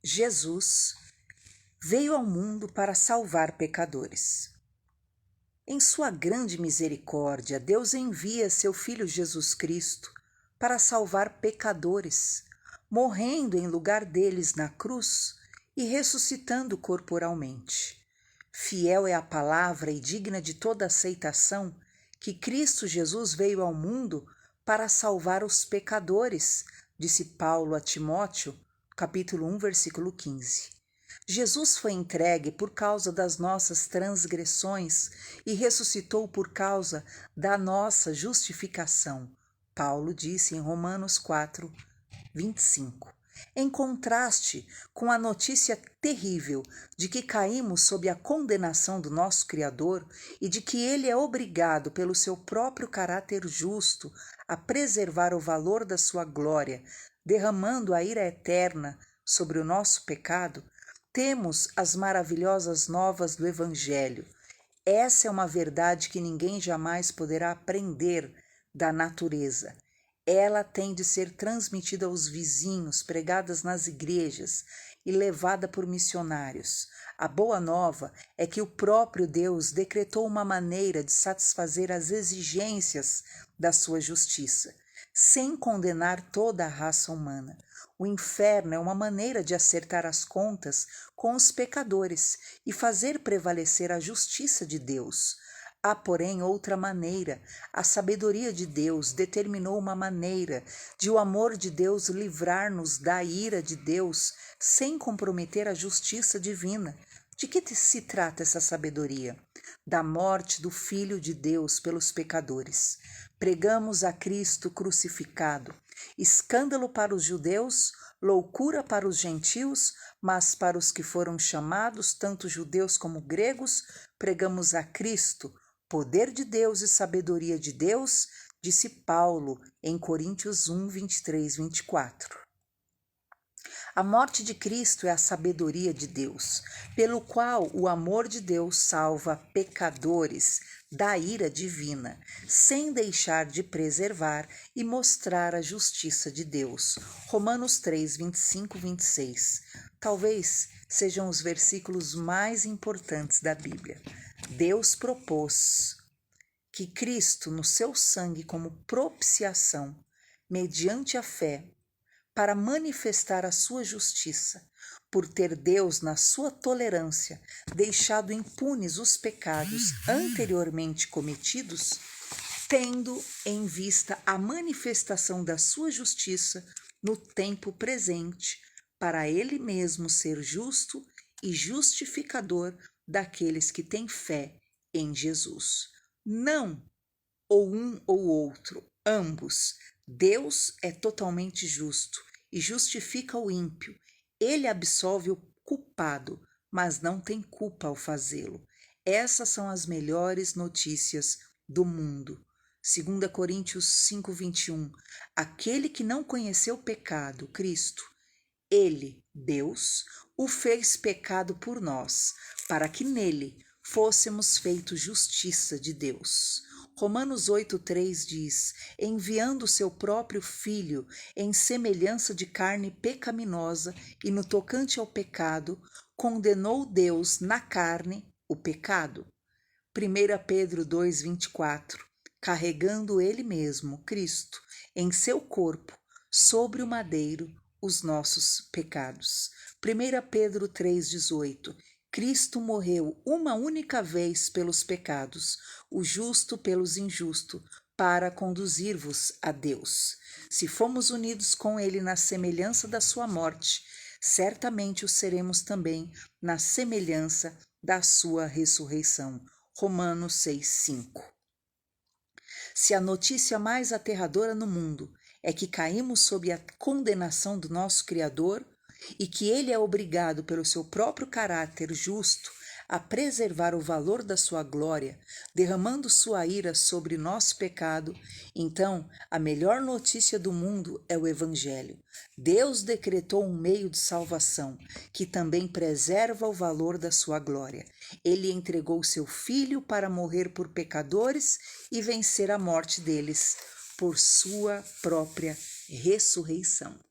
Jesus veio ao mundo para salvar pecadores. Em sua grande misericórdia, Deus envia seu Filho Jesus Cristo para salvar pecadores, morrendo em lugar deles na cruz e ressuscitando corporalmente. Fiel é a palavra e digna de toda aceitação que Cristo Jesus veio ao mundo para salvar os pecadores, disse Paulo a Timóteo, capítulo 1, versículo 15. Jesus foi entregue por causa das nossas transgressões e ressuscitou por causa da nossa justificação. Paulo disse em Romanos 4, 25. Em contraste com a notícia terrível de que caímos sob a condenação do nosso Criador e de que ele é obrigado pelo seu próprio caráter justo a preservar o valor da sua glória, derramando a ira eterna sobre o nosso pecado, temos as maravilhosas novas do Evangelho. Essa é uma verdade que ninguém jamais poderá aprender da natureza. Ela tem de ser transmitida aos vizinhos, pregadas nas igrejas e levada por missionários. A boa nova é que o próprio Deus decretou uma maneira de satisfazer as exigências da sua justiça, sem condenar toda a raça humana. O inferno é uma maneira de acertar as contas com os pecadores e fazer prevalecer a justiça de Deus. Há, porém, outra maneira. A sabedoria de Deus determinou uma maneira de o amor de Deus livrar-nos da ira de Deus sem comprometer a justiça divina. De que se trata essa sabedoria? Da morte do Filho de Deus pelos pecadores. Pregamos a Cristo crucificado, escândalo para os judeus, loucura para os gentios, mas para os que foram chamados, tanto judeus como gregos, pregamos a Cristo, poder de Deus e sabedoria de Deus, disse Paulo em Coríntios 1, 23, 24. A morte de Cristo é a sabedoria de Deus, pelo qual o amor de Deus salva pecadores da ira divina, sem deixar de preservar e mostrar a justiça de Deus. Romanos 3, 25, 26. Talvez sejam os versículos mais importantes da Bíblia. Deus propôs que Cristo, no seu sangue como propiciação, mediante a fé, para manifestar a sua justiça, por ter Deus, na sua tolerância, deixado impunes os pecados anteriormente cometidos, tendo em vista a manifestação da sua justiça no tempo presente, para ele mesmo ser justo e justificador daqueles que têm fé em Jesus. Não ou um ou outro, ambos. Deus é totalmente justo e justifica o ímpio. Ele absolve o culpado, mas não tem culpa ao fazê-lo. Essas são as melhores notícias do mundo. 2 Coríntios 5, 21. Aquele que não conheceu pecado, Cristo, ele, Deus, o fez pecado por nós, para que nele fôssemos feitos justiça de Deus. Romanos 8,3 diz: enviando o seu próprio Filho em semelhança de carne pecaminosa e no tocante ao pecado, condenou Deus na carne o pecado. 1 Pedro 2,24 carregando ele mesmo, Cristo, em seu corpo, sobre o madeiro, os nossos pecados. 1 Pedro 3,18 Cristo morreu uma única vez pelos pecados, o justo pelos injustos, para conduzir-vos a Deus. Se fomos unidos com ele na semelhança da sua morte, certamente o seremos também na semelhança da sua ressurreição. Romanos 6,5. Se a notícia mais aterradora no mundo é que caímos sob a condenação do nosso Criador e que ele é obrigado pelo seu próprio caráter justo a preservar o valor da sua glória, derramando sua ira sobre nosso pecado, então a melhor notícia do mundo é o Evangelho. Deus decretou um meio de salvação, que também preserva o valor da sua glória. Ele entregou seu Filho para morrer por pecadores e vencer a morte deles por sua própria ressurreição.